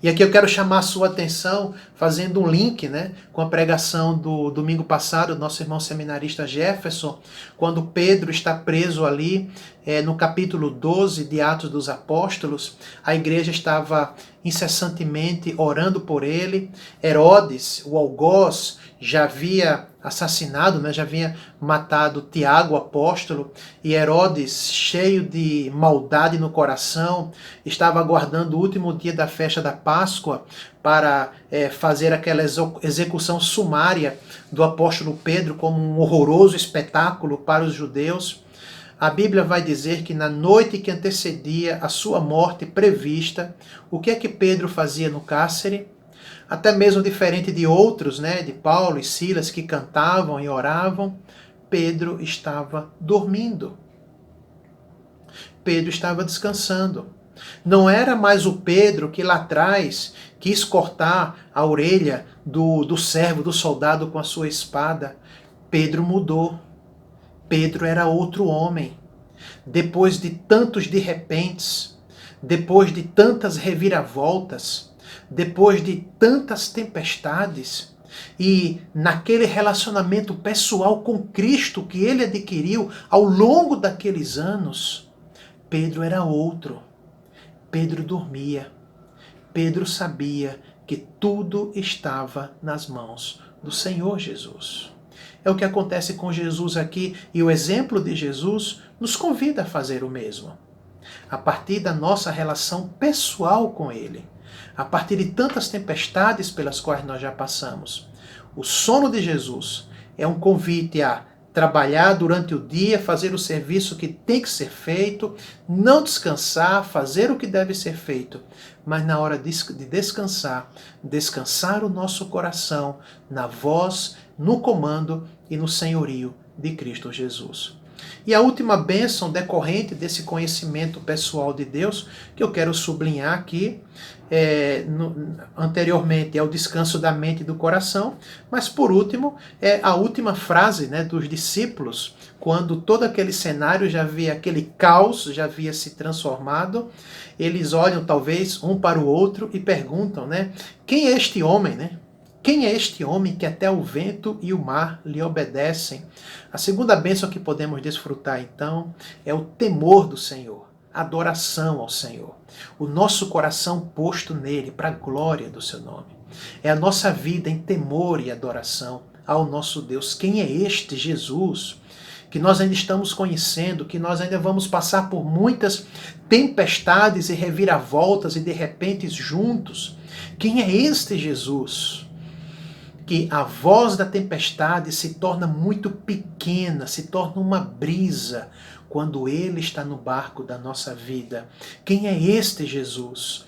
E aqui eu quero chamar a sua atenção, fazendo um link, com a pregação do domingo passado, do nosso irmão seminarista Jefferson, quando Pedro está preso ali, no capítulo 12 de Atos dos Apóstolos. A igreja estava incessantemente orando por ele. Herodes, o algoz, já havia assassinado, já havia matado Tiago, o apóstolo, e Herodes, cheio de maldade no coração, estava aguardando o último dia da festa da Páscoa para fazer aquela execução sumária do apóstolo Pedro como um horroroso espetáculo para os judeus. A Bíblia vai dizer que na noite que antecedia a sua morte prevista, o que é que Pedro fazia no cárcere? Até mesmo diferente de outros, de Paulo e Silas, que cantavam e oravam, Pedro estava dormindo. Pedro estava descansando. Não era mais o Pedro que lá atrás quis cortar a orelha do servo, do soldado com a sua espada. Pedro mudou. Pedro era outro homem. Depois de tantos de repentes, depois de tantas reviravoltas, depois de tantas tempestades, e naquele relacionamento pessoal com Cristo que ele adquiriu ao longo daqueles anos, Pedro era outro. Pedro dormia. Pedro sabia que tudo estava nas mãos do Senhor Jesus. É o que acontece com Jesus aqui, e o exemplo de Jesus nos convida a fazer o mesmo. A partir da nossa relação pessoal com Ele, a partir de tantas tempestades pelas quais nós já passamos, o sono de Jesus é um convite a trabalhar durante o dia, fazer o serviço que tem que ser feito, não descansar, fazer o que deve ser feito, mas na hora de descansar, descansar o nosso coração na voz, no comando e no senhorio de Cristo Jesus. E a última bênção decorrente desse conhecimento pessoal de Deus, que eu quero sublinhar aqui, anteriormente é o descanso da mente e do coração, mas por último é a última frase dos discípulos, quando todo aquele cenário já havia, aquele caos já havia se transformado. Eles olham talvez um para o outro e perguntam, quem é este homem, Quem é este homem que até o vento e o mar lhe obedecem? A segunda bênção que podemos desfrutar, então, é o temor do Senhor, a adoração ao Senhor. O nosso coração posto nele, para a glória do seu nome. É a nossa vida em temor e adoração ao nosso Deus. Quem é este Jesus que nós ainda estamos conhecendo, que nós ainda vamos passar por muitas tempestades e reviravoltas e de repente juntos? Quem é este Jesus? Que a voz da tempestade se torna muito pequena, se torna uma brisa quando Ele está no barco da nossa vida. Quem é este Jesus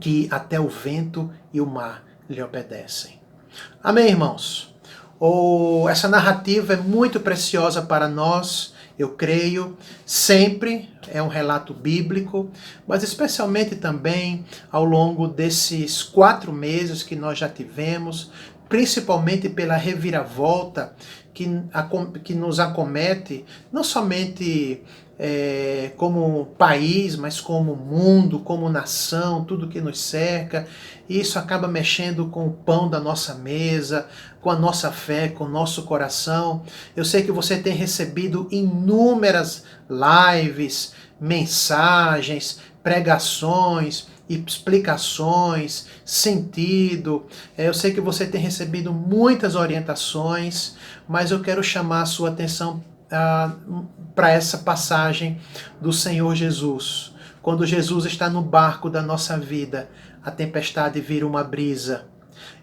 que até o vento e o mar lhe obedecem? Amém, irmãos? Essa narrativa é muito preciosa para nós, eu creio, sempre é um relato bíblico, mas especialmente também ao longo desses 4 meses que nós já tivemos, principalmente pela reviravolta que nos acomete, não somente como país, mas como mundo, como nação, tudo que nos cerca. E isso acaba mexendo com o pão da nossa mesa, com a nossa fé, com o nosso coração. Eu sei que você tem recebido inúmeras lives, mensagens, pregações explicações, sentido. Eu sei que você tem recebido muitas orientações, mas eu quero chamar a sua atenção para essa passagem do Senhor Jesus. Quando Jesus está no barco da nossa vida, a tempestade vira uma brisa.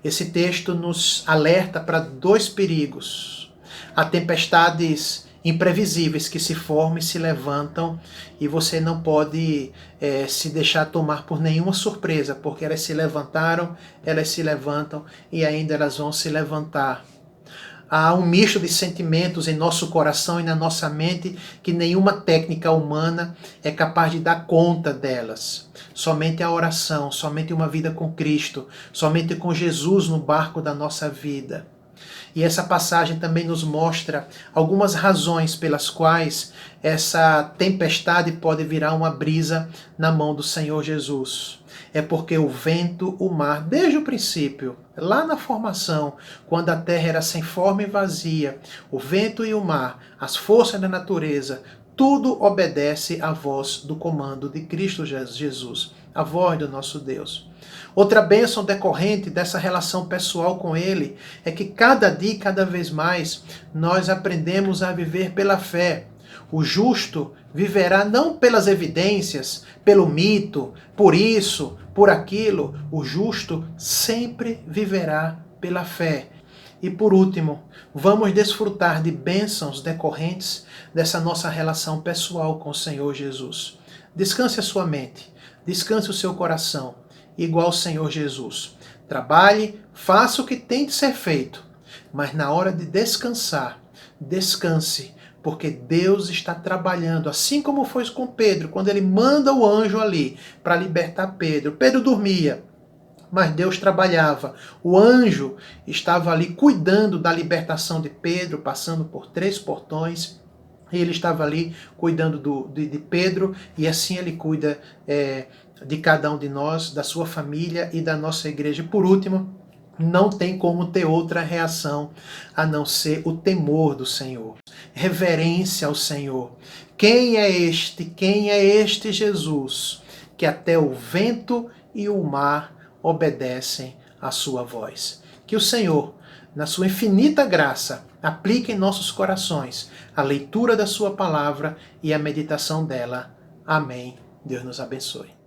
Esse texto nos alerta para dois perigos. Há tempestades imprevisíveis que se formam e se levantam, e você não pode se deixar tomar por nenhuma surpresa, porque elas se levantaram, elas se levantam e ainda elas vão se levantar. Há um misto de sentimentos em nosso coração e na nossa mente que nenhuma técnica humana é capaz de dar conta delas. Somente a oração, somente uma vida com Cristo, somente com Jesus no barco da nossa vida. E essa passagem também nos mostra algumas razões pelas quais essa tempestade pode virar uma brisa na mão do Senhor Jesus. É porque o vento, o mar, desde o princípio, lá na formação, quando a terra era sem forma e vazia, o vento e o mar, as forças da natureza, tudo obedece à voz do comando de Cristo Jesus, a voz do nosso Deus. Outra bênção decorrente dessa relação pessoal com Ele é que cada dia e cada vez mais nós aprendemos a viver pela fé. O justo viverá não pelas evidências, pelo mito, por isso, por aquilo. O justo sempre viverá pela fé. E por último, vamos desfrutar de bênçãos decorrentes dessa nossa relação pessoal com o Senhor Jesus. Descanse a sua mente, descanse o seu coração, igual o Senhor Jesus. Trabalhe, faça o que tem de ser feito, mas na hora de descansar, descanse, porque Deus está trabalhando, assim como foi com Pedro, quando ele manda o anjo ali para libertar Pedro. Pedro dormia, mas Deus trabalhava. O anjo estava ali cuidando da libertação de Pedro, passando por 3 portões, e ele estava ali cuidando de Pedro, e assim ele cuida de cada um de nós, da sua família e da nossa igreja. E por último, não tem como ter outra reação a não ser o temor do Senhor, reverência ao Senhor. Quem é este Jesus que até o vento e o mar obedecem à sua voz? Que o Senhor, na sua infinita graça, aplique em nossos corações a leitura da sua palavra e a meditação dela. Amém. Deus nos abençoe.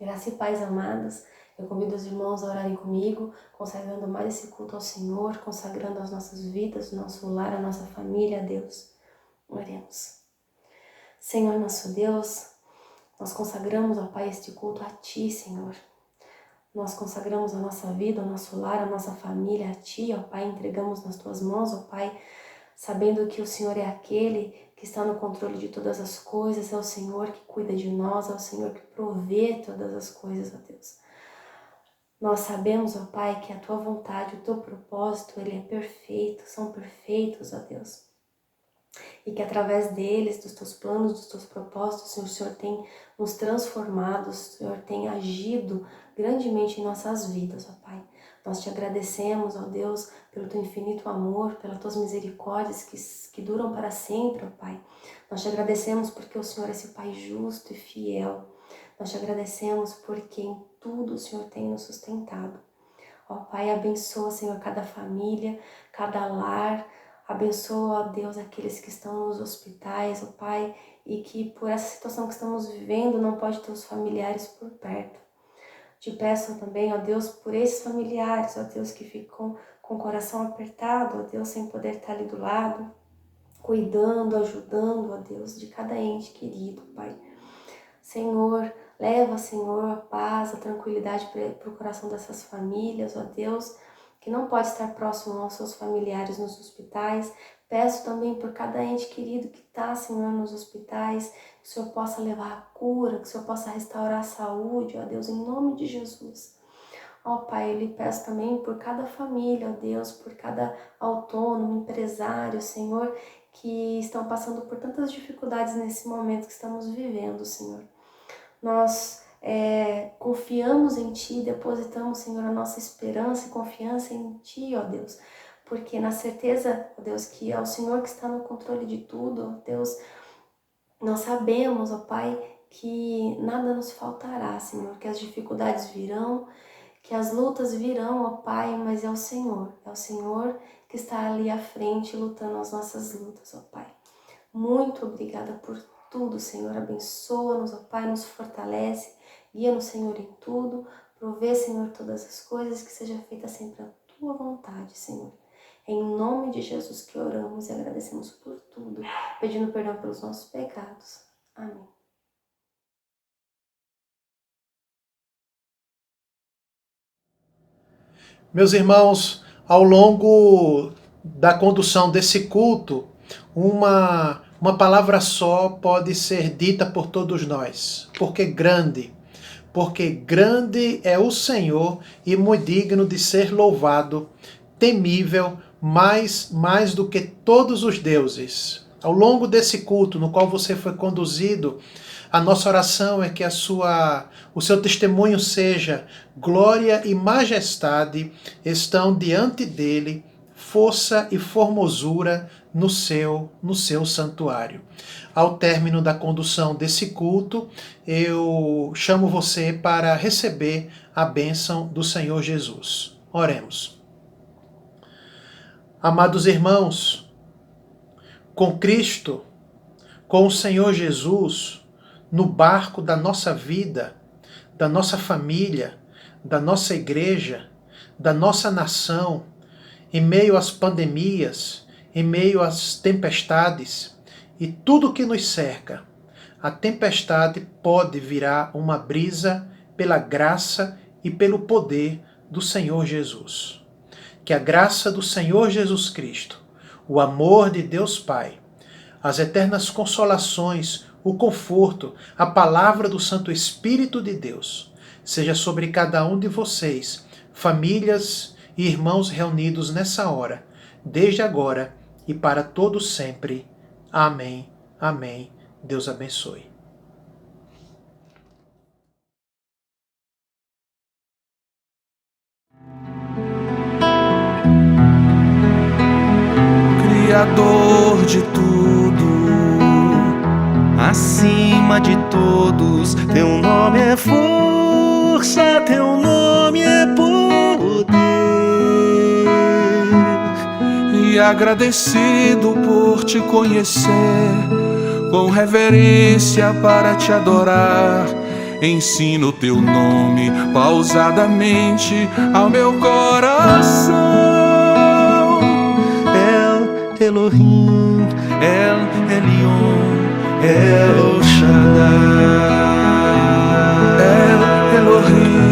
Graça e paz, amados. Eu convido os irmãos a orarem comigo, consagrando mais esse culto ao Senhor, consagrando as nossas vidas, o nosso lar, a nossa família a Deus. Oremos. Senhor, nosso Deus, nós consagramos, ó Pai, este culto a Ti, Senhor. Nós consagramos a nossa vida, o nosso lar, a nossa família a Ti, ó Pai, entregamos nas Tuas mãos, ó Pai, sabendo que o Senhor é aquele que está no controle de todas as coisas, é o Senhor que cuida de nós, é o Senhor que provê todas as coisas, ó Deus. Nós sabemos, ó Pai, que a Tua vontade, o Teu propósito, ele é perfeito, são perfeitos, ó Deus. E que através deles, dos Teus planos, dos Teus propósitos, o Senhor tem nos transformado, o Senhor tem agido grandemente em nossas vidas, ó Pai. Nós Te agradecemos, ó Deus, pelo Teu infinito amor, pelas Tuas misericórdias que duram para sempre, ó Pai. Nós Te agradecemos porque o Senhor é esse Pai justo e fiel. Nós Te agradecemos porque em tudo o Senhor tem nos sustentado. Ó Pai, abençoa, Senhor, cada família, cada lar. Abençoa, ó Deus, aqueles que estão nos hospitais, ó Pai, e que por essa situação que estamos vivendo não pode ter os familiares por perto. Te peço também, ó Deus, por esses familiares, ó Deus, que ficam com o coração apertado, ó Deus, sem poder estar ali do lado, cuidando, ajudando, ó Deus, de cada ente querido, Pai. Senhor, leva, Senhor, a paz, a tranquilidade para o coração dessas famílias, ó Deus, que não pode estar próximo aos seus familiares nos hospitais. Peço também por cada ente querido que está, Senhor, nos hospitais, que o Senhor possa levar a cura, que o Senhor possa restaurar a saúde, ó Deus, em nome de Jesus. Ó Pai, eu lhe peço também por cada família, ó Deus, por cada autônomo, empresário, Senhor, que estão passando por tantas dificuldades nesse momento que estamos vivendo, Senhor. Nós confiamos em Ti, depositamos, Senhor, a nossa esperança e confiança em Ti, ó Deus, porque na certeza, ó Deus, que é o Senhor que está no controle de tudo, ó Deus, nós sabemos, ó Pai, que nada nos faltará, Senhor, que as dificuldades virão, que as lutas virão, ó Pai, mas é o Senhor que está ali à frente lutando as nossas lutas, ó Pai. Muito obrigada por tudo, Senhor, abençoa-nos, ó Pai, nos fortalece, guia-nos, Senhor, em tudo, provê, Senhor, todas as coisas, que seja feita sempre a Tua vontade, Senhor. É em nome de Jesus que oramos e agradecemos por tudo, pedindo perdão pelos nossos pecados. Amém. Meus irmãos, ao longo da condução desse culto, uma palavra só pode ser dita por todos nós, porque grande é o Senhor e muito digno de ser louvado, temível, mais do que todos os deuses. Ao longo desse culto no qual você foi conduzido, a nossa oração é que o seu testemunho seja glória e majestade estão diante dele, força e formosura no seu santuário. Ao término da condução desse culto, eu chamo você para receber a bênção do Senhor Jesus. Oremos. Amados irmãos, com Cristo, com o Senhor Jesus, no barco da nossa vida, da nossa família, da nossa igreja, da nossa nação, em meio às pandemias, em meio às tempestades e tudo que nos cerca, a tempestade pode virar uma brisa pela graça e pelo poder do Senhor Jesus. Que a graça do Senhor Jesus Cristo, o amor de Deus Pai, as eternas consolações, o conforto, a palavra do Santo Espírito de Deus, seja sobre cada um de vocês, famílias e irmãos reunidos nessa hora, desde agora e para todo sempre. Amém. Amém. Deus abençoe. Criador de tudo, acima de todos, teu nome é força, teu nome é poder. E agradecido por te conhecer, com reverência para te adorar, ensina o teu nome pausadamente ao meu coração. El Elohim, El Elyon, El Shaddai, El Elohim,